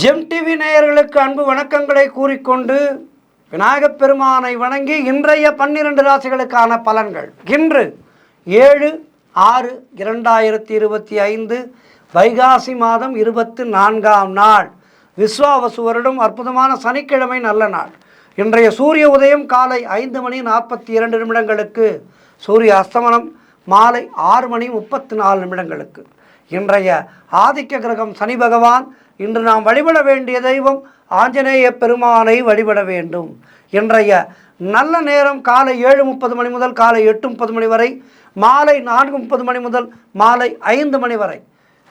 GeM TV நேயர்களுக்கு அன்பு வணக்கங்களை கூறிக்கொண்டு விநாயகப் பெருமானை வணங்கி இன்றைய 12 ராசிகளுக்கான பலன்கள். இன்று 7/6/2025 வைகாசி மாதம் 24ஆம் நாள், விஸ்வாவசு வருடம், அற்புதமான சனிக்கிழமை, நல்ல நாள். இன்றைய சூரிய உதயம் காலை 5:42 சூரிய அஸ்தமனம் மாலை 6:34. இன்றைய ஆதிக்க கிரகம் சனி பகவான். இன்று நாம் வழிபட வேண்டிய தெய்வம் ஆஞ்சநேய பெருமானை வழிபட வேண்டும். இன்றைய நல்ல நேரம் காலை 7:30 மணி முதல் காலை 8:30 மணி வரை, மாலை 4:30 மணி முதல் மாலை 5 மணி வரை.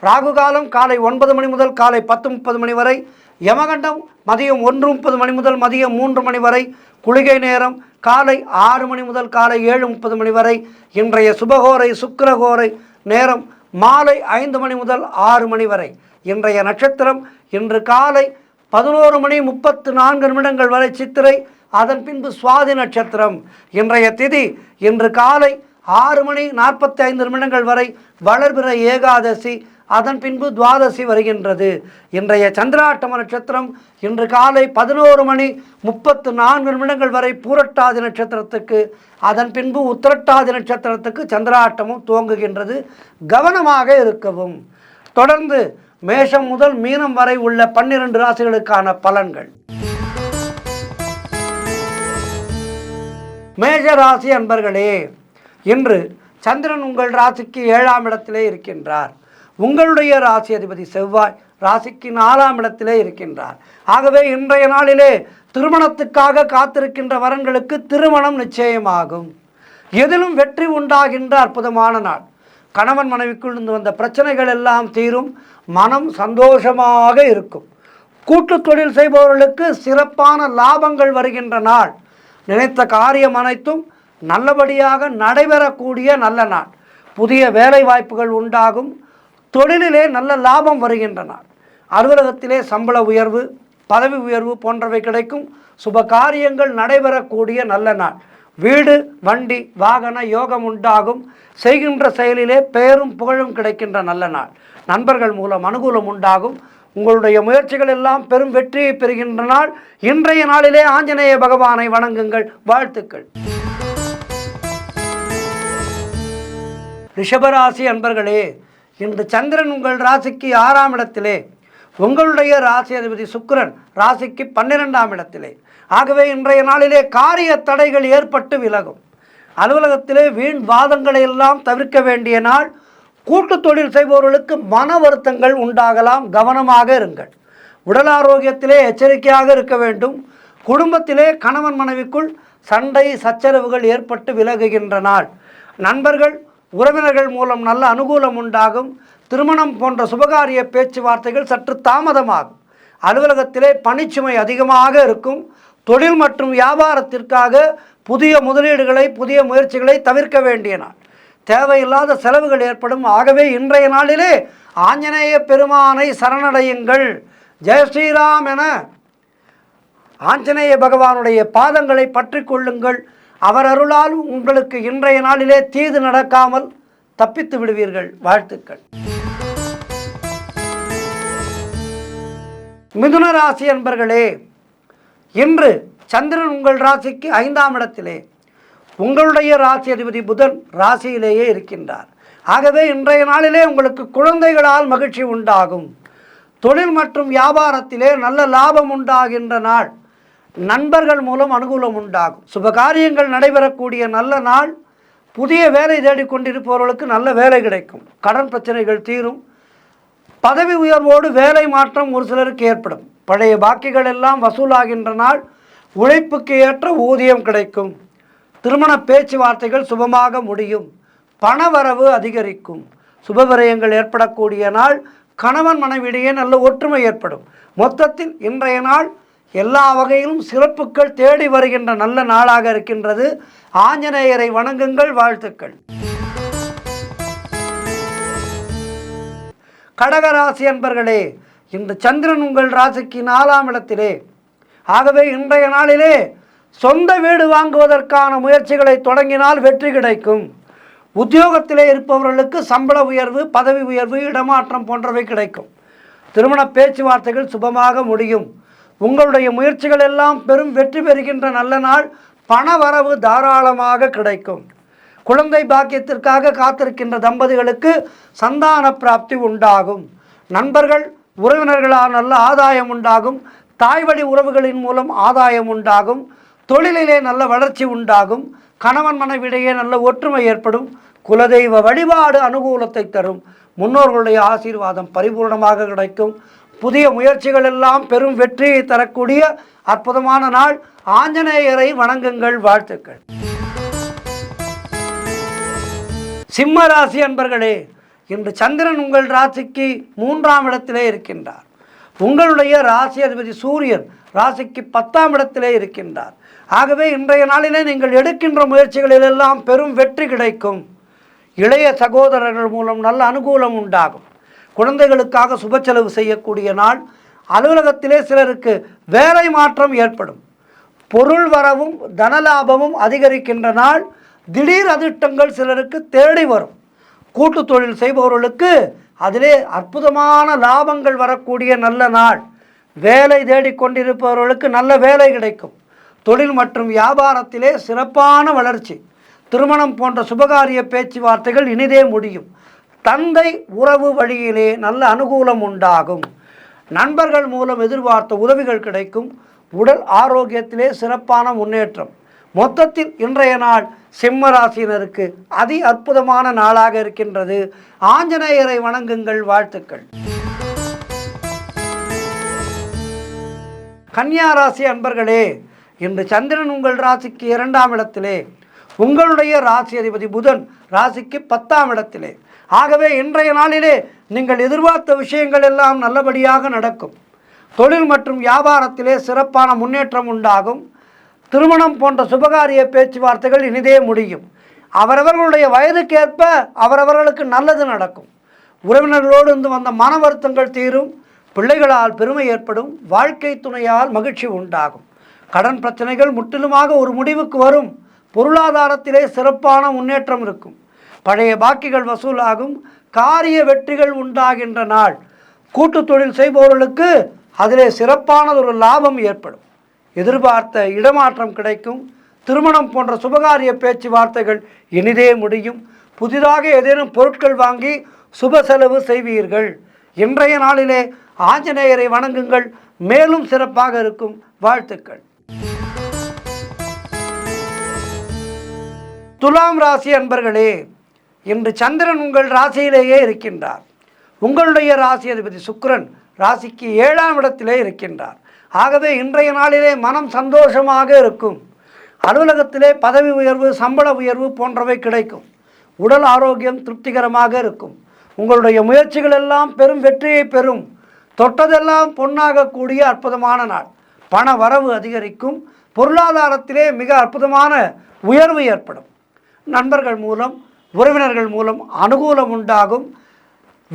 ராகு காலம் காலை 9 மணி முதல் காலை 10:30 மணி வரை. யமகண்டம் மதியம் 1:30 மணி முதல் மதியம் 3 மணி வரை. குளிகை நேரம் காலை 6 மணி முதல் காலை 7:30 மணி வரை. இன்றைய சுபகோரை சுக்கிரகோரை நேரம் மாலை 5 மணி முதல் 6 மணி வரை. இன்றைய நட்சத்திரம் இன்று காலை 11:34 வரை சித்திரை, அதன் பின்பு சுவாதி நட்சத்திரம். இன்றைய திதி இன்று காலை 6:45 வரை வளர்பிற ஏகாதசி, அதன் பின்பு துவாதசி வருகின்றது. இன்றைய சந்திராட்டம நட்சத்திரம் இன்று காலை 11:34 வரை பூரட்டாதி நட்சத்திரத்துக்கு, அதன் பின்பு உத்திரட்டாதி நட்சத்திரத்துக்கு சந்திராட்டமும் துவங்குகின்றது. கவனமாக இருக்கவும். தொடர்ந்து மேஷம் முதல் மீனம் வரை உள்ள 12 ராசிகளுக்கான பலன்கள். மேஷ ராசி அன்பர்களே, இன்று சந்திரன் உங்கள் ராசிக்கு 7ஆம் இடத்திலே இருக்கின்றார். உங்களுடைய ராசி அதிபதி செவ்வாய் ராசிக்கு 4ஆம் இடத்திலே இருக்கின்றார். ஆகவே இன்றைய நாளிலே திருமணத்துக்காக காத்திருக்கின்ற வரன்களுக்கு திருமணம் நிச்சயமாகும். எதிலும் வெற்றி உண்டாகின்ற அற்புதமான நாள். கணவன் மனைவிக்குள் இருந்து வந்த பிரச்சனைகள் எல்லாம் தீரும். மனம் சந்தோஷமாக இருக்கும். கூட்டு தொழில் செய்பவர்களுக்கு சிறப்பான லாபங்கள் வருகின்ற நாள். நினைத்த காரியம் அனைத்தும் நல்லபடியாக நடைபெறக்கூடிய நல்ல நாள். புதிய வேலை வாய்ப்புகள் உண்டாகும். தொழிலிலே நல்ல லாபம் வருகின்ற நாள். அலுவலகத்திலே சம்பள உயர்வு, பதவி உயர்வு போன்றவை கிடைக்கும். சுப காரியங்கள் நடைபெறக்கூடிய நல்ல நாள். வீடு வண்டி வாகன யோகம் உண்டாகும். செய்கின்ற செயலிலே பெயரும் புகழும் கிடைக்கின்ற நல்ல நாள். நண்பர்கள் மூலம் அனுகூலம் உண்டாகும். உங்களுடைய முயற்சிகள் எல்லாம் பெரும் வெற்றியை பெறுகின்ற நாள். இன்றைய நாளிலே ஆஞ்சநேய பகவானை வணங்குங்கள். வாழ்த்துக்கள். ரிஷபராசி அன்பர்களே, இன்று சந்திரன் உங்கள் ராசிக்கு 6ஆம் இடத்திலே, உங்களுடைய ராசி அதிபதி சுக்கிரன் ராசிக்கு 12ஆம் இடத்திலே. ஆகவே இன்றைய நாளிலே காரிய தடைகள் ஏற்பட்டு விலகும். அலுவலகத்திலே வீண் வாதங்களை எல்லாம் தவிர்க்க வேண்டிய நாள். கூட்டு தொழில் செய்பவர்களுக்கு மன வருத்தங்கள் உண்டாகலாம். கவனமாக இருங்கள். உடல் ஆரோக்கியத்திலே எச்சரிக்கையாக இருக்க வேண்டும். குடும்பத்திலே கணவன் மனைவிக்குள் சண்டை சச்சரவுகள் ஏற்பட்டு விலகுகின்ற நாள். நண்பர்கள் உறவினர்கள் மூலம் நல்ல அனுகூலம் உண்டாகும். திருமணம் போன்ற சுபகாரிய பேச்சுவார்த்தைகள் சற்று தாமதமாகும். அலுவலகத்திலே பணிச்சுமை அதிகமாக இருக்கும். தொழில் மற்றும் வியாபாரத்திற்காக புதிய முதலீடுகளை புதிய முயற்சிகளை தவிர்க்க வேண்டிய நாள். தேவையில்லாத செலவுகள் ஏற்படும். ஆகவே இன்றைய நாளிலே ஆஞ்சநேய பெருமானை சரணடையுங்கள். ஜெய ஸ்ரீராம் என ஆஞ்சநேய பகவானுடைய பாதங்களை பற்றி கொள்ளுங்கள். அவர் அருளால் உங்களுக்கு இன்றைய நாளிலே தீது நடக்காமல் தப்பித்து விடுவீர்கள். வாழ்த்துக்கள். மிதுன ராசி அன்பர்களே, இன்று சந்திரன் உங்கள் ராசிக்கு 5ஆம் இடத்திலே, உங்களுடைய ராசி அதிபதி புதன் ராசியிலேயே இருக்கின்றார். ஆகவே இன்றைய நாளிலே உங்களுக்கு குழந்தைகளால் மகிழ்ச்சி உண்டாகும். தொழில் மற்றும் வியாபாரத்திலே நல்ல லாபம் உண்டாகின்ற நாள். நண்பர்கள் மூலம் அனுகூலம் உண்டாகும். சுபகாரியங்கள் நடைபெறக்கூடிய நல்ல நாள். புதிய வேலை தேடிக்கொண்டிருப்பவர்களுக்கு நல்ல வேலை கிடைக்கும். கடன் பிரச்சனைகள் தீரும். பதவி உயர்வோடு வேலை மாற்றம் ஒரு சிலருக்கு ஏற்படும். பழைய பாக்கிகள் எல்லாம் வசூலாகின்ற நாள். உழைப்புக்கு ஏற்ற ஊதியம் கிடைக்கும். திருமண பேச்சுவார்த்தைகள் சுபமாக முடியும். பணவரவு அதிகரிக்கும். சுபவிரயங்கள் ஏற்படக்கூடிய நாள். கணவன் மனைவியிடையே நல்ல ஒற்றுமை ஏற்படும். மொத்தத்தில் இன்றைய நாள் எல்லா வகையிலும் சிறப்புகள் தேடி வருகின்ற நல்ல நாளாக இருக்கின்றது. ஆஞ்சநேயரை வணங்குங்கள். வாழ்த்துக்கள். கடகராசி அன்பர்களே, இன்று சந்திரன் உங்கள் ராசிக்கு 4ஆம் இடத்திலே. ஆகவே இன்றைய நாளிலே சொந்த வீடு வாங்குவதற்கான முயற்சிகளை தொடங்கினால் வெற்றி கிடைக்கும். உத்தியோகத்திலே இருப்பவர்களுக்கு சம்பள உயர்வு, பதவி உயர்வு, இடமாற்றம் போன்றவை கிடைக்கும். திருமண பேச்சுவார்த்தைகள் சுபமாக முடியும். உங்களுடைய முயற்சிகள் எல்லாம் பெரும் வெற்றி பெறுகின்ற நல்ல நாள். பண வரவு தாராளமாக கிடைக்கும். குழந்தை பாக்கியத்திற்காக காத்திருக்கின்ற தம்பதிகளுக்கு சந்தான பிராப்தி உண்டாகும். நண்பர்கள் உறவினர்களால் நல்ல ஆதாயம் உண்டாகும். தாய்வழி உறவுகளின் மூலம் ஆதாயம் உண்டாகும். தொழிலிலே நல்ல வளர்ச்சி உண்டாகும். கணவன் மனைவிடையே நல்ல ஒற்றுமை ஏற்படும். குலதெய்வ வழிபாடு அனுகூலத்தை தரும். முன்னோர்களுடைய ஆசீர்வாதம் பரிபூர்ணமாக கிடைக்கும். புதிய முயற்சிகள் எல்லாம் பெரும் வெற்றியை தரக்கூடிய அற்புதமான நாள். ஆஞ்சநேயரை வணங்குங்கள். வாழ்த்துக்கள். சிம்ம ராசி அன்பர்களே, இன்று சந்திரன் உங்கள் ராசிக்கு 3ஆம் இடத்திலே இருக்கின்றார். உங்களுடைய ராசி அதிபதி சூரியன் ராசிக்கு 10ஆம் இடத்திலே இருக்கின்றார். ஆகவே இன்றைய நாளிலே நீங்கள் எடுக்கின்ற முயற்சிகளிலெல்லாம் பெரும் வெற்றி கிடைக்கும். இளைய சகோதரர்கள் மூலம் நல்ல அனுகூலம் உண்டாகும். குழந்தைகளுக்காக சுப செலவு செய்யக்கூடிய நாள். அலுவலகத்திலே சிலருக்கு வேலை மாற்றம் ஏற்படும். பொருள் வரவும் தனலாபமும் அதிகரிக்கின்ற நாள். திடீர் அதிர்ஷ்டங்கள் சிலருக்கு தேடி வரும். கூட்டு தொழில் செய்பவர்களுக்கு அதிலே அற்புதமான லாபங்கள் வரக்கூடிய நல்ல நாள். வேலை தேடிக்கொண்டிருப்பவர்களுக்கு நல்ல வேலை கிடைக்கும். தொழில் மற்றும் வியாபாரத்திலே சிறப்பான வளர்ச்சி. திருமணம் போன்ற சுபகாரிய பேச்சுவார்த்தைகள் இனிதே முடியும். தந்தை உறவு வழியிலே நல்ல அனுகூலம் உண்டாகும். நண்பர்கள் மூலம் எதிர்பார்த்த உதவிகள் கிடைக்கும். உடல் ஆரோக்கியத்திலே சிறப்பான முன்னேற்றம். மொத்தத்தில் இன்றைய நாள் சிம்ம ராசியினருக்கு அதி அற்புதமான நாளாக இருக்கின்றது. ஆஞ்சநேயரை வணங்குங்கள். வாழ்த்துக்கள். கன்னியா ராசி அன்பர்களே, இன்று சந்திரன் உங்கள் ராசிக்கு 2ஆம் இடத்திலே, உங்களுடைய ராசி அதிபதி புதன் ராசிக்கு 10ஆம் இடத்திலே. ஆகவே இன்றைய நாளிலே நீங்கள் எதிர்பார்த்த விஷயங்கள் எல்லாம் நல்லபடியாக நடக்கும். தொழில் மற்றும் வியாபாரத்திலே சிறப்பான முன்னேற்றம் உண்டாகும். திருமணம் போன்ற சுபகாரிய பேச்சுவார்த்தைகள் இனிதே முடியும். அவரவர்களுடைய வயதுக்கேற்ப அவரவர்களுக்கு நல்லது நடக்கும். உறவினர்களோடு இருந்து வந்த மன வருத்தங்கள் தீரும். பிள்ளைகளால் பெருமை ஏற்படும். வாழ்க்கை துணையால் மகிழ்ச்சி உண்டாகும். கடன் பிரச்சனைகள் முற்றிலுமாக ஒரு முடிவுக்கு வரும். பொருளாதாரத்திலே சிறப்பான முன்னேற்றம் இருக்கும். பழைய பாக்கிகள் வசூலாகும். காரிய வெற்றிகள் உண்டாகின்ற நாள். கூட்டு தொழில் செய்பவர்களுக்கு அதிலே சிறப்பானதொரு லாபம் ஏற்படும். எதிர்பார்த்த இடமாற்றம் கிடைக்கும். திருமணம் போன்ற சுபகாரிய பேச்சுவார்த்தைகள் இனிதே முடியும். புதிதாக ஏதேனும் பொருட்கள் வாங்கி சுப செலவு செய்வீர்கள். இன்றைய நாளிலே ஆஞ்சநேயரை வணங்குங்கள். மேலும் சிறப்பாக இருக்கும். வாழ்த்துக்கள். துலாம் ராசி அன்பர்களே, இன்று சந்திரன் உங்கள் ராசியிலேயே இருக்கின்றார். உங்களுடைய ராசி அதிபதி சுக்கிரன் ராசிக்கு 7ஆம் இடத்திலே இருக்கின்றார். ஆகவே இன்றைய நாளிலே மனம் சந்தோஷமாக இருக்கும். அலுவலகத்திலே பதவி உயர்வு, சம்பள உயர்வு போன்றவை கிடைக்கும். உடல் ஆரோக்கியம் திருப்திகரமாக இருக்கும். உங்களுடைய முயற்சிகள் எல்லாம் பெரும் வெற்றியை பெறும். தொட்டதெல்லாம் பொன்னாகக்கூடிய அற்புதமான நாள். பண வரவு அதிகரிக்கும். பொருளாதாரத்திலே மிக அற்புதமான உயர்வு ஏற்படும். நண்பர்கள் மூலம் உறவினர்கள் மூலம் அனுகூலம் உண்டாகும்.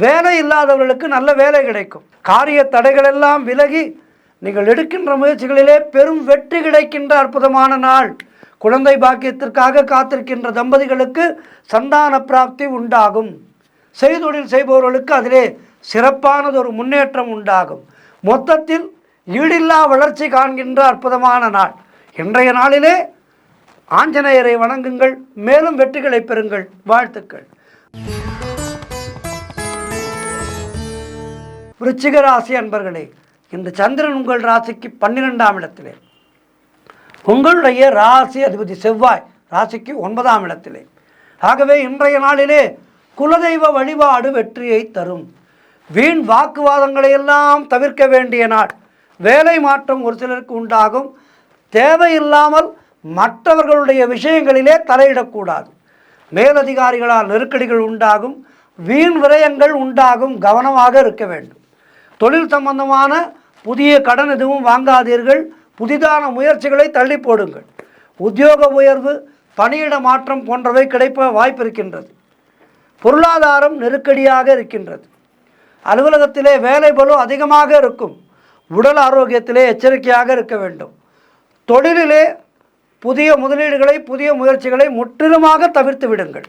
வேலை இல்லாதவர்களுக்கு நல்ல வேலை கிடைக்கும். காரிய தடைகளெல்லாம் விலகி நீங்கள் எடுக்கின்ற முயற்சிகளிலே பெரும் வெற்றி கிடைக்கின்ற அற்புதமான நாள். குழந்தை பாக்கியத்திற்காக காத்திருக்கின்ற தம்பதிகளுக்கு சந்தான பிராப்தி உண்டாகும். செய்தொழில் செய்பவர்களுக்கு அதிலே சிறப்பானதொரு முன்னேற்றம் உண்டாகும். மொத்தத்தில் ஈடில்லா வளர்ச்சி காண்கின்ற அற்புதமான நாள். இன்றைய நாளிலே ஆஞ்சநேயரை வணங்குங்கள். மேலும் வெற்றிகளை பெறுங்கள். வாழ்த்துக்கள். விருச்சிக ராசி அன்பர்களே, இன்று சந்திரன் உங்கள் ராசிக்கு 12ஆம் இடத்திலே, உங்களுடைய ராசி அதிபதி செவ்வாய் ராசிக்கு 9ஆம் இடத்திலே. ஆகவே இன்றைய நாளிலே குலதெய்வ வழிபாடு வெற்றியை தரும். வீண் வாக்குவாதங்களை எல்லாம் தவிர்க்க வேண்டிய நாள். வேலை மாற்றம் ஒரு சிலருக்கு உண்டாகும். தேவையில்லாமல் மற்றவர்களுடைய விஷயங்களிலே தலையிடக்கூடாது. மேலதிகாரிகளால் நெருக்கடிகள் உண்டாகும். வீண் விரயங்கள் உண்டாகும். கவனமாக இருக்க வேண்டும். தொழில் சம்பந்தமான புதிய கடன் எதுவும் வாங்காதீர்கள். புதிதான முயற்சிகளை தள்ளி போடுங்கள். உத்தியோக உயர்வு, பணியிட மாற்றம் போன்றவை கிடைப்ப வாய்ப்பு இருக்கின்றது. பொருளாதாரம் நெருக்கடியாக இருக்கின்றது. அலுவலகத்திலே வேலை பளு அதிகமாக இருக்கும். உடல் ஆரோக்கியத்திலே எச்சரிக்கையாக இருக்க வேண்டும். தொழிலிலே புதிய முதலீடுகளை, புதிய முயற்சிகளை முற்றிலுமாக தவிர்த்து விடுங்கள்.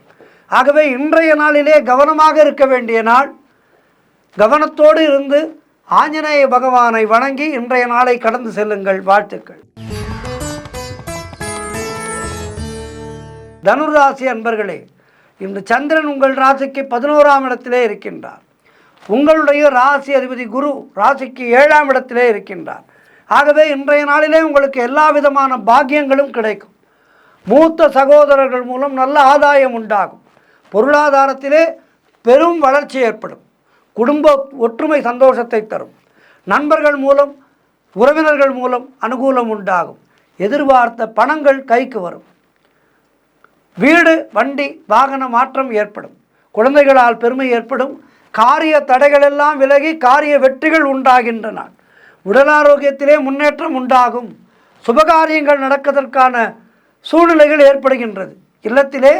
ஆகவே இன்றைய நாளிலே கவனமாக இருக்க வேண்டிய நாள். கவனத்தோடு இருந்து ஆஞ்சநேய பகவானை வணங்கி இன்றைய நாளை கடந்து செல்லுங்கள். வாழ்த்துக்கள். தனுராசி அன்பர்களே, இன்று சந்திரன் உங்கள் ராசிக்கு 11ஆம் இடத்திலே இருக்கின்றார். உங்களுடைய ராசி அதிபதி குரு ராசிக்கு 7ஆம் இடத்திலே இருக்கின்றார். ஆகவே இன்றைய நாளிலே உங்களுக்கு எல்லா விதமான பாக்கியங்களும் கிடைக்கும். மூத்த சகோதரர்கள் மூலம் நல்ல ஆதாயம் உண்டாகும். பொருளாதாரத்திலே பெரும் வளர்ச்சி ஏற்படும். குடும்ப ஒற்றுமை சந்தோஷத்தை தரும். நண்பர்கள் மூலம் உறவினர்கள் மூலம் அனுகூலம் உண்டாகும். எதிர்பார்த்த பணங்கள் கைக்கு வரும். வீடு வண்டி வாகன மாற்றம் ஏற்படும். குழந்தைகளால் பெருமை ஏற்படும். காரிய தடைகளெல்லாம் விலகி காரிய வெற்றிகள் உண்டாகின்றன. உடல் ஆரோக்கியத்திலே முன்னேற்றம் உண்டாகும். சுபகாரியங்கள் நடப்பதற்கான சூழ்நிலைகள் ஏற்படுகின்றது. இல்லத்திலே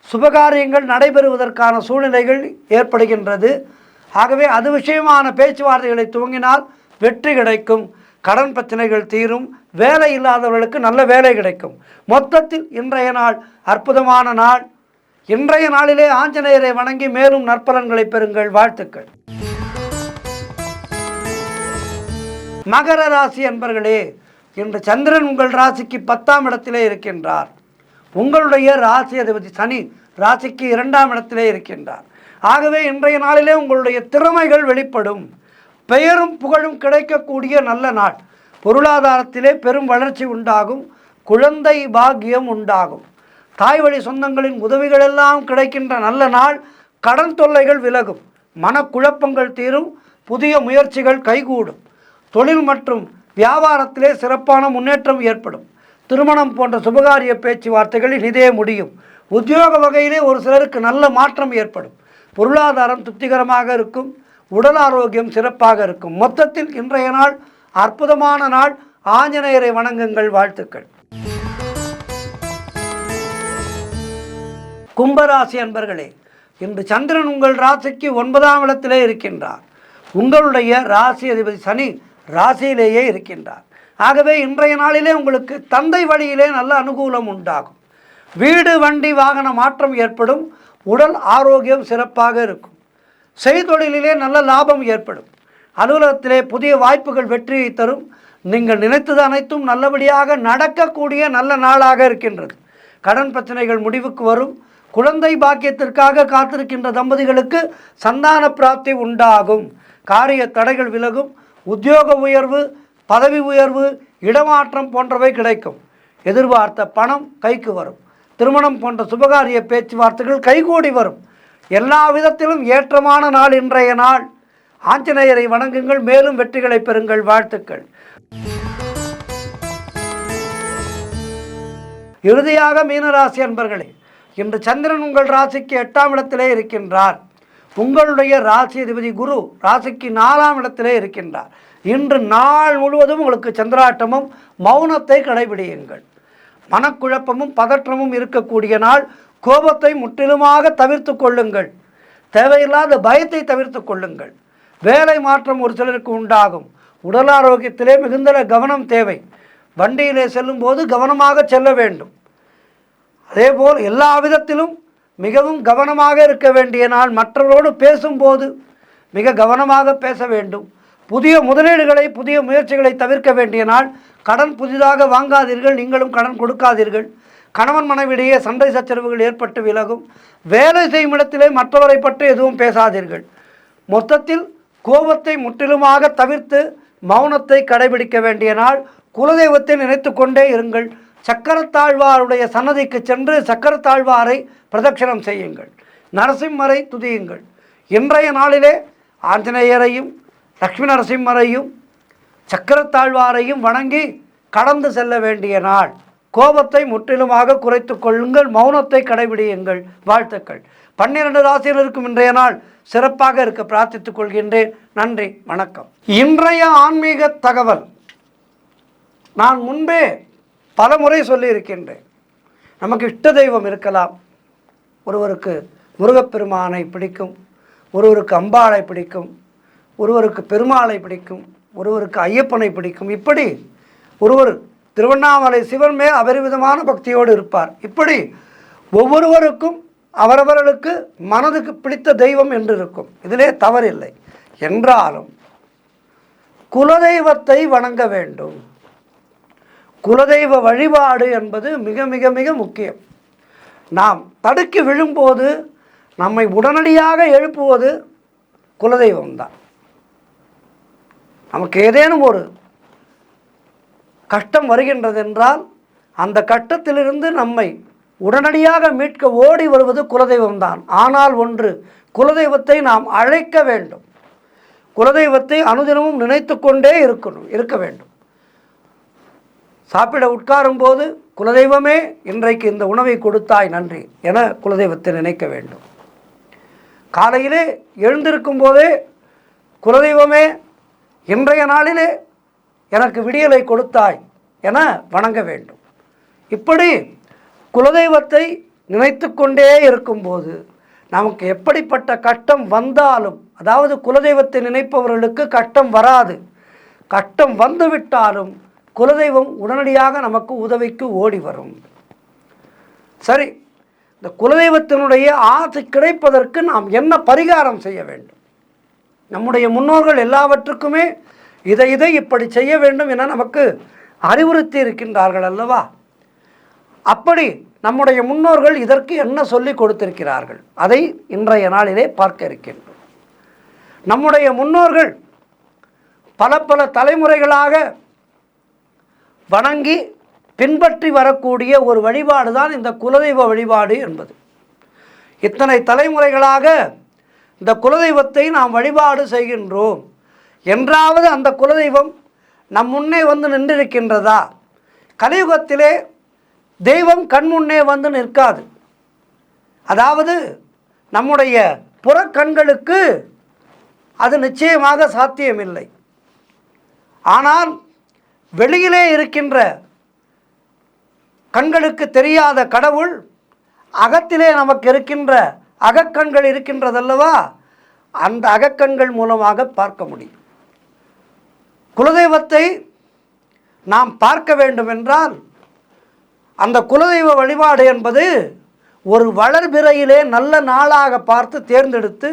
சுபகாரியங்கள் நடைபெறுவதற்கான சூழ்நிலைகள் ஏற்படுகின்றது. ஆகவே அது விஷயமான பேச்சுவார்த்தைகளை துவங்கினால் வெற்றி கிடைக்கும். கடன் பிரச்சனைகள் தீரும். வேலை இல்லாதவர்களுக்கு நல்ல வேலை கிடைக்கும். மொத்தத்தில் இன்றைய நாள் அற்புதமான நாள். இன்றைய நாளிலே ஆஞ்சநேயரை வணங்கி மேலும் நற்பலன்களை பெறுங்கள். வாழ்த்துக்கள். மகர ராசி அன்பர்களே, இன்று சந்திரன் உங்கள் ராசிக்கு 10ஆம் இடத்திலே இருக்கின்றார். உங்களுடைய ராசி அதிபதி சனி ராசிக்கு 2ஆம் இடத்திலே இருக்கின்றார். ஆகவே இன்றைய நாளிலே உங்களுடைய திறமைகள் வெளிப்படும். பெயரும் புகழும் கிடைக்கக்கூடிய நல்ல நாள். பொருளாதாரத்திலே பெரும் வளர்ச்சி உண்டாகும். குழந்தை பாக்கியம் உண்டாகும். தாய் வழி சொந்தங்களின் உதவிகளெல்லாம் கிடைக்கின்ற நல்ல நாள். கடன் தொல்லைகள் விலகும். மனக்குழப்பங்கள் தீரும். புதிய முயற்சிகள் கைகூடும். தொழில் மற்றும் வியாபாரத்திலே சிறப்பான முன்னேற்றம் ஏற்படும். திருமணம் போன்ற சுபகாரிய பேச்சுவார்த்தைகளில் இதே முடியும். உத்தியோக வகையிலே ஒரு சிலருக்கு நல்ல மாற்றம் ஏற்படும். பொருளாதாரம் திருப்திகரமாக இருக்கும். உடல் ஆரோக்கியம் சிறப்பாக இருக்கும். மொத்தத்தில் இன்றைய நாள் அற்புதமான நாள். ஆஞ்சநேயரை வணங்குங்கள். வாழ்த்துக்கள். கும்பராசி அன்பர்களே, இன்று சந்திரன் உங்கள் ராசிக்கு 9ஆம் இடத்திலே இருக்கின்றார். உங்களுடைய ராசி அதிபதி சனி ராசியிலேயே இருக்கின்றார். ஆகவே இன்றைய நாளிலே உங்களுக்கு தந்தை வழியிலே நல்ல அனுகூலம் உண்டாகும். வீடு வண்டி வாகன மாற்றம் ஏற்படும். உடல் ஆரோக்கியம் சிறப்பாக இருக்கும். செய்தொழிலிலே நல்ல லாபம் ஏற்படும். அலுவலகத்திலே புதிய வாய்ப்புகள் வெற்றியை தரும். நீங்கள் நினைத்தது அனைத்தும் நல்லபடியாக நடக்கக்கூடிய நல்ல நாளாக இருக்கின்றது. கடன் பிரச்சனைகள் முடிவுக்கு வரும். குழந்தை பாக்கியத்திற்காக காத்திருக்கின்ற தம்பதிகளுக்கு சந்தான பிராப்தி உண்டாகும். காரிய தடைகள் விலகும். உத்தியோக உயர்வு, பதவி உயர்வு, இடமாற்றம் போன்றவை கிடைக்கும். எதிர்பார்த்த பணம் கைக்கு வரும். திருமணம் போன்ற சுபகாரிய பேச்சுவார்த்தைகள் கைகூடி வரும். எல்லா விதத்திலும் ஏற்றமான நாள் இன்றைய நாள். ஆஞ்சநேயரை வணங்குங்கள். மேலும் வெற்றிகளை பெறுங்கள். வாழ்த்துக்கள். இறுதியாக மீனராசி அன்பர்களே, இன்று சந்திரன் உங்கள் ராசிக்கு 8ஆம் இடத்திலே இருக்கின்றார். உங்களுடைய ராசி அதிபதி குரு ராசிக்கு 4ஆம் இடத்திலே இருக்கின்றார். இன்று நாள் முழுவதும் உங்களுக்கு சந்திராட்டமும் மௌனத்தை கடைபிடியுங்கள். மனக்குழப்பமும் பதற்றமும் இருக்கக்கூடிய நாள். கோபத்தை முற்றிலுமாக தவிர்த்து கொள்ளுங்கள். தேவையில்லாத பயத்தை தவிர்த்து கொள்ளுங்கள். வேலை மாற்றம் ஒரு சிலருக்கு உண்டாகும். உடல் ஆரோக்கியத்திலே மிகுந்த கவனம் தேவை. வண்டியிலே செல்லும் போது கவனமாக செல்ல வேண்டும். அதேபோல் எல்லா விதத்திலும் மிகவும் கவனமாக இருக்க வேண்டிய நாள். மற்றவரோடு பேசும்போது மிக கவனமாக பேச வேண்டும். புதிய முதலீடுகளை புதிய முயற்சிகளை தவிர்க்க வேண்டிய நாள். கடன் புதிதாக வாங்காதீர்கள். நீங்களும் கடன் கொடுக்காதீர்கள். கணவன் மனைவிடையே சண்டை சச்சரவுகள் ஏற்பட்டு விலகும். வேலை செய்யும் இடத்திலே மற்றவரை பற்றி எதுவும் பேசாதீர்கள். மொத்தத்தில் கோபத்தை முற்றிலுமாக தவிர்த்து மௌனத்தை கடைபிடிக்க வேண்டிய நாள். குலதெய்வத்தை நினைத்து கொண்டே இருங்கள். சக்கரத்தாழ்வாருடைய சன்னதிக்கு சென்று சக்கரத்தாழ்வாரை பிரதட்சணம் செய்யுங்கள். நரசிம்மரை துதியுங்கள். இன்றைய நாளிலே ஆஞ்சநேயரையும் லக்ஷ்மி நரசிம்மரையும் சக்கரத்தாழ்வாரையும் வணங்கி கடந்து செல்ல வேண்டிய நாள். கோபத்தை முற்றிலுமாக குறைத்து கொள்ளுங்கள். மௌனத்தை கடைபிடியுங்கள். வாழ்த்துக்கள். 12 ராசியினருக்கும் இன்றைய நாள் சிறப்பாக இருக்க பிரார்த்தித்துக் கொள்கின்றேன். நன்றி, வணக்கம். இன்றைய ஆன்மீக தகவல் நான் முன்பே பல முறை சொல்லியிருக்கின்றேன். நமக்கு இஷ்ட தெய்வம் இருக்கலாம். ஒருவருக்கு முருகப்பெருமானை பிடிக்கும், ஒருவருக்கு அம்பாளை பிடிக்கும், ஒருவருக்கு பெருமாளை பிடிக்கும், ஒருவருக்கு ஐயப்பனை பிடிக்கும். இப்படி ஒருவர் திருவண்ணாமலை சிவன் மேல் அபரிவிதமான பக்தியோடு இருப்பார். இப்படி ஒவ்வொருவருக்கும் அவரவர்களுக்கு மனதுக்கு பிடித்த தெய்வம் என்று இருக்கும். இதிலே தவறில்லை. என்றாலும் குலதெய்வத்தை வணங்க வேண்டும். குலதெய்வ வழிபாடு என்பது மிக மிக மிக முக்கியம். நாம் தடுக்கி விழும்போது நம்மை உடனடியாக எழுப்புவது குலதெய்வம்தான். நமக்கு ஏதேனும் ஒரு கஷ்டம் வருகின்றது என்றால் அந்த கஷ்டத்திலிருந்து நம்மை உடனடியாக மீட்க ஓடி வருவது குலதெய்வம்தான். ஆனால் ஒன்று, குலதெய்வத்தை நாம் அழைக்க வேண்டும். குலதெய்வத்தை அனுதினமும் நினைத்து கொண்டே இருக்க வேண்டும். சாப்பிட உட்காரும்போது குலதெய்வமே இன்றைக்கு இந்த உணவை கொடுத்தாய் நன்றி என குலதெய்வத்தை நினைக்க வேண்டும். காலையிலே எழுந்திருக்கும் போதே குலதெய்வமே இன்றைய நாளிலே எனக்கு விடியலை கொடுத்தாய் என வணங்க வேண்டும். இப்படி குலதெய்வத்தை நினைத்து கொண்டே இருக்கும்போது நமக்கு எப்படிப்பட்ட கஷ்டம் வந்தாலும், அதாவது குலதெய்வத்தை நினைப்பவர்களுக்கு கஷ்டம் வராது. கஷ்டம் வந்துவிட்டாலும் குலதெய்வம் உடனடியாக நமக்கு உதவிக்கு ஓடி வரும். சரி, இந்த குலதெய்வத்தினுடைய ஆசை கிடைப்பதற்கு நாம் என்ன பரிகாரம் செய்ய வேண்டும்? நம்முடைய முன்னோர்கள் எல்லாவற்றுக்குமே இதை இப்படி செய்ய வேண்டும் என நமக்கு அறிவுறுத்தி இருக்கின்றார்கள் அல்லவா? அப்படி நம்முடைய முன்னோர்கள் இதற்கு என்ன சொல்லி கொடுத்திருக்கிறார்கள், அதை இன்றைய நாளிலே பார்க்க இருக்கின்றோம். நம்முடைய முன்னோர்கள் பல பல தலைமுறைகளாக வணங்கி பின்பற்றி வரக்கூடிய ஒரு வழிபாடு தான் இந்த குலதெய்வ வழிபாடு என்பது. இத்தனை தலைமுறைகளாக இந்த குலதெய்வத்தை நாம் வழிபாடு செய்கின்றோம் என்றாவது அந்த குலதெய்வம் நம் முன்னே வந்து நின்றிருக்கின்றதா? கலியுகத்திலே தெய்வம் கண்முன்னே வந்து நிற்காது. அதாவது நம்முடைய புறக்கண்களுக்கு அது நிச்சயமாக சாத்தியமில்லை. ஆனால் வெளியிலே இருக்கின்ற கண்களுக்கு தெரியாத கடவுள் அகத்திலே நமக்கு இருக்கின்ற அகக்கண்கள் இருக்கின்றதல்லவா, அந்த அகக்கண்கள் மூலமாக பார்க்க முடியும். குலதெய்வத்தை நாம் பார்க்க வேண்டும் என்றால் அந்த குலதெய்வ வழிபாடு என்பது ஒரு வளர்பிறையிலே நல்ல நாளாக பார்த்து தேர்ந்தெடுத்து,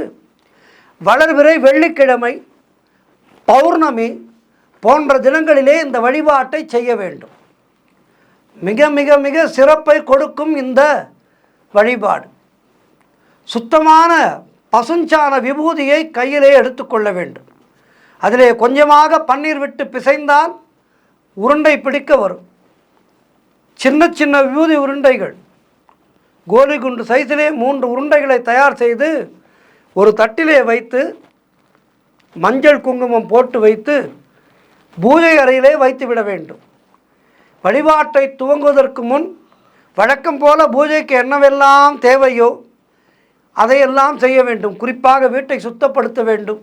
வளர்பிறை வெள்ளிக்கிழமை, பௌர்ணமி போன்ற தினங்களிலே இந்த வழிபாட்டை செய்ய வேண்டும். மிக மிக மிக சிறப்பை கொடுக்கும் இந்த வழிபாடு. சுத்தமான பசுஞ்சான விபூதியை கையிலே எடுத்துக்கொள்ள வேண்டும். அதிலே கொஞ்சமாக பன்னீர் விட்டு பிசைந்தால் உருண்டை பிடிக்க வரும். சின்ன சின்ன விபூதி உருண்டைகள், கோலி குண்டு சைஸிலே 3 உருண்டைகளை தயார் செய்து ஒரு தட்டிலே வைத்து மஞ்சள் குங்குமம் போட்டு வைத்து பூஜை அறையிலே வைத்து விட வேண்டும். வழிபாட்டை துவங்குவதற்கு முன் வழக்கம் போல பூஜைக்கு என்னவெல்லாம் தேவையோ அதையெல்லாம் செய்ய வேண்டும். குறிப்பாக வீட்டை சுத்தப்படுத்த வேண்டும்.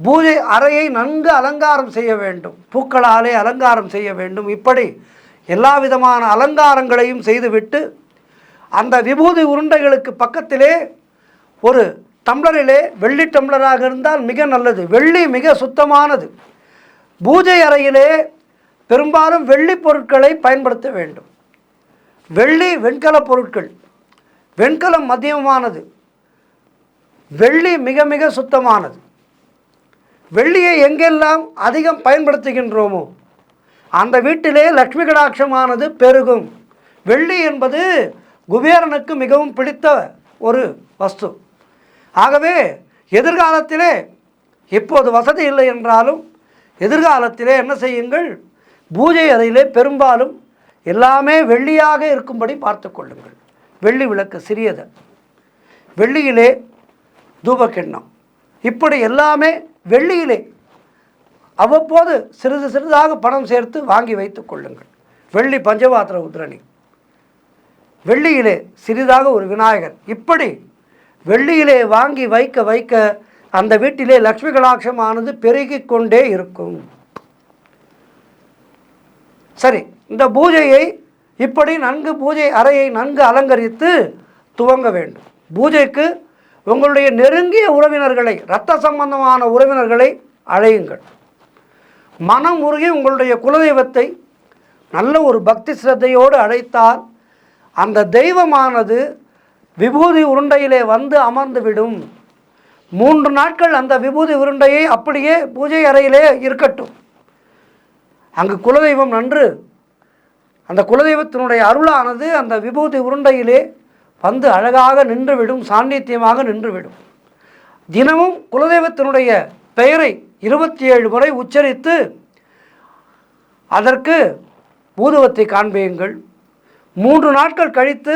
பூஜை அறையை நன்கு அலங்காரம் செய்ய வேண்டும். பூக்களாலே அலங்காரம் செய்ய வேண்டும். இப்படி எல்லா விதமான அலங்காரங்களையும் செய்துவிட்டு அந்த விபூதி உருண்டைகளுக்கு பக்கத்திலே ஒரு டம்ளரிலே, வெள்ளி டம்ளராக இருந்தால் மிக நல்லது, வெள்ளி மிக சுத்தமானது. பூஜை அறையிலே பெரும்பாலும் வெள்ளி பொருட்களை பயன்படுத்த வேண்டும். வெள்ளி வெண்கல பொருட்கள், வெண்கலம் மத்தியமானது, வெள்ளி மிக மிக சுத்தமானது. வெள்ளியை எங்கெல்லாம் அதிகம் பயன்படுத்துகின்றோமோ அந்த வீட்டிலே லக்ஷ்மி கடாட்சமானது பெருகும். வெள்ளி என்பது குபேரனுக்கு மிகவும் பிடித்த ஒரு வஸ்து. ஆகவே எதிர்காலத்திலே, இப்போது வசதி இல்லை என்றாலும் எதிர்காலத்திலே என்ன செய்யுங்கள், பூஜை அறையிலே பெரும்பாலும் எல்லாமே வெள்ளியாக இருக்கும்படி பார்த்து கொள்ளுங்கள். வெள்ளி விளக்கு சிறியது, வெள்ளியிலே தூபக்கிண்ணம், இப்படி எல்லாமே வெள்ளியிலே அவ்வப்போது சிறிது சிறிதாக பணம் சேர்த்து வாங்கி வைத்து கொள்ளுங்கள். வெள்ளி பஞ்சபாத்திர உத்ரணி, வெள்ளியிலே சிறிதாக ஒரு விநாயகர், இப்படி வெள்ளியிலே வாங்கி வைக்க வைக்க அந்த வீட்டிலே லக்ஷ்மி கடாட்சமானது பெருகிக் கொண்டே இருக்கும். சரி, இந்த பூஜையை இப்படி நன்கு பூஜை அறையை நன்கு அலங்கரித்து துவங்க வேண்டும். பூஜைக்கு உங்களுடைய நெருங்கிய உறவினர்களை, இரத்த சம்பந்தமான உறவினர்களை அழையுங்கள். மனம் உருகி உங்களுடைய குலதெய்வத்தை நல்ல ஒரு பக்தி சிரத்தையோடு அழைத்தால் அந்த தெய்வமானது விபூதி உருண்டையிலே வந்து அமர்ந்துவிடும். 3 நாட்கள் அந்த விபூதி உருண்டையை அப்படியே பூஜை அறையிலே இருக்கட்டும். அங்கு குலதெய்வம் நன்று அந்த குலதெய்வத்தினுடைய அருளானது அந்த விபூதி உருண்டையிலே வந்து அழகாக நின்றுவிடும், சாநித்தியமாக நின்றுவிடும். தினமும் குலதெய்வத்தினுடைய பெயரை 27 முறை உச்சரித்து அதற்கு ஊதுவத்தை காண்பியுங்கள். 3 நாட்கள் கழித்து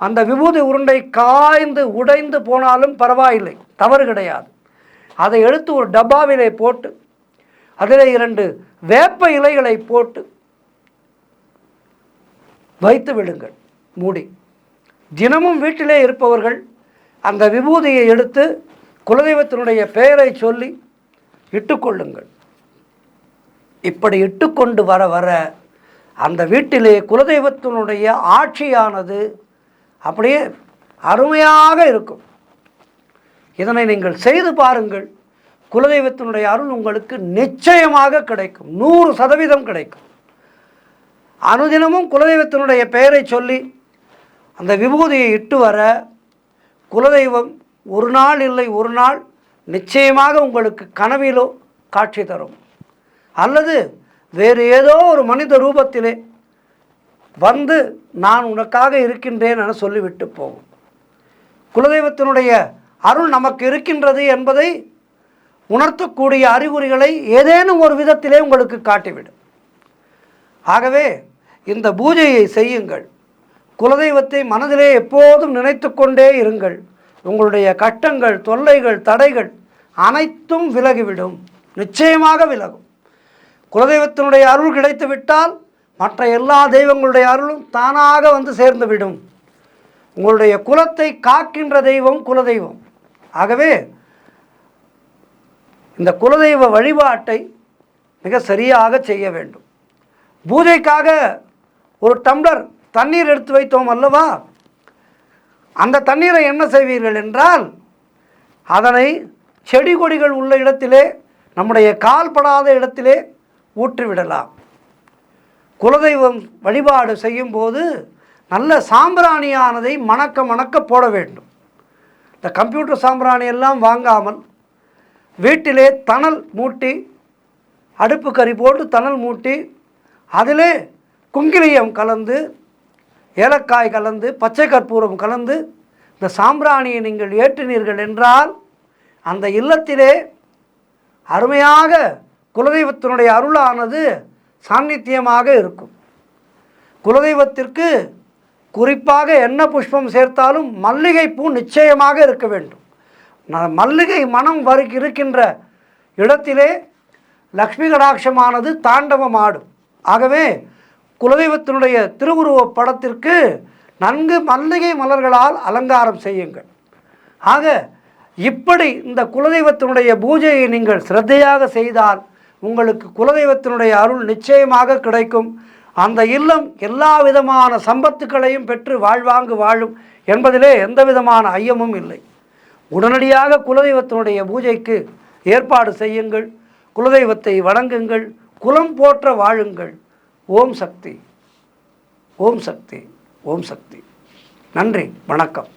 அந்த விபூதி உருண்டை காய்ந்து உடைந்து போனாலும் பரவாயில்லை, தவறு கிடையாது. அதை எடுத்து ஒரு டப்பாவிலே போட்டு அதில் 2 வேப்ப இலைகளை போட்டு வைத்து விடுங்கள் மூடி. தினமும் வீட்டிலே இருப்பவர்கள் அந்த விபூதியை எடுத்து குலதெய்வத்தினுடைய பெயரை சொல்லி இட்டுக்கொள்ளுங்கள். இப்படி இட்டுக்கொண்டு வர வர அந்த வீட்டிலே குலதெய்வத்தினுடைய ஆட்சியானது அப்படியே அருமையாக இருக்கும். இதனை நீங்கள் செய்து பாருங்கள். குலதெய்வத்தினுடைய அருள் உங்களுக்கு நிச்சயமாக கிடைக்கும், 100% கிடைக்கும். அனுதினமும் குலதெய்வத்தினுடைய பெயரை சொல்லி அந்த விபூதியை இட்டு வர குலதெய்வம் ஒரு நாள் இல்லை ஒரு நாள் நிச்சயமாக உங்களுக்கு கனவிலோ காட்சி தரும், அல்லது வேறு ஏதோ ஒரு மனித ரூபத்திலே வந்து நான் உனக்காக இருக்கின்றேன் என சொல்லிவிட்டு போகும். குலதெய்வத்தினுடைய அருள் நமக்கு இருக்கின்றது என்பதை உணர்த்தக்கூடிய அறிகுறிகளை ஏதேனும் ஒரு விதத்திலே உங்களுக்கு காட்டிவிடும். ஆகவே இந்த பூஜையை செய்யுங்கள். குலதெய்வத்தை மனதிலே எப்போதும் நினைத்து கொண்டே இருங்கள். உங்களுடைய கஷ்டங்கள், தொல்லைகள், தடைகள் அனைத்தும் விலகிவிடும், நிச்சயமாக விலகும். குலதெய்வத்தினுடைய அருள் கிடைத்து விட்டால் மற்ற எல்லா தெய்வங்களுடைய அருளும் தானாக வந்து சேர்ந்துவிடும். உங்களுடைய குலத்தை காக்கின்ற தெய்வம் குலதெய்வம். ஆகவே இந்த குலதெய்வ வழிபாட்டை மிக சரியாக செய்ய வேண்டும். பூஜைக்காக ஒரு டம்ளர் தண்ணீர் எடுத்து வைத்தோம் அல்லவா, அந்த தண்ணீரை என்ன செய்வீர்கள் என்றால் அதனை செடி கொடிகள் உள்ள இடத்திலே, நம்முடைய கால் படாத இடத்திலே ஊற்றிவிடலாம். குலதெய்வம் வழிபாடு செய்யும்போது நல்ல சாம்பிராணியானதை மணக்க மணக்க போட வேண்டும். இந்த கம்ப்யூட்டர் சாம்பிராணி எல்லாம் வாங்காமல் வீட்டிலே தணல் மூட்டி, அடுப்பு கறி போட்டு தணல் மூட்டி அதிலே குங்கிலியம் கலந்து, ஏலக்காய் கலந்து, பச்சை கற்பூரம் கலந்து இந்த சாம்பிராணியை நீங்கள் ஏற்றினீர்கள் என்றால் அந்த இல்லத்திலே அருமையாக குலதெய்வத்தினுடைய அருளானது சாநித்தியமாக இருக்கும். குலதெய்வத்திற்கு குறிப்பாக என்ன புஷ்பம் சேர்த்தாலும் மல்லிகை பூ நிச்சயமாக இருக்க வேண்டும். மல்லிகை மனம் இருக்கின்ற இடத்திலே லக்ஷ்மி கடாட்சமானது தாண்டவமாடும். ஆகவே குலதெய்வத்தினுடைய திருவுருவப் படத்திற்கு நன்கு மல்லிகை மலர்களால் அலங்காரம் செய்யுங்கள். ஆக இப்படி இந்த குலதெய்வத்தினுடைய பூஜையை நீங்கள் சிரத்தையாக செய்தால் உங்களுக்கு குலதெய்வத்தினுடைய அருள் நிச்சயமாக கிடைக்கும். அந்த இல்லம் எல்லா விதமான சம்பத்துக்களையும் பெற்று வாழ்வாங்கு வாழும் என்பதிலே எந்த விதமான ஐயமும் இல்லை. உடனடியாக குலதெய்வத்தினுடைய பூஜைக்கு ஏற்பாடு செய்யுங்கள். குலதெய்வத்தை வணங்குங்கள். குலம் போற்ற வாழுங்கள். ஓம் சக்தி, ஓம் சக்தி, ஓம் சக்தி. நன்றி, வணக்கம்.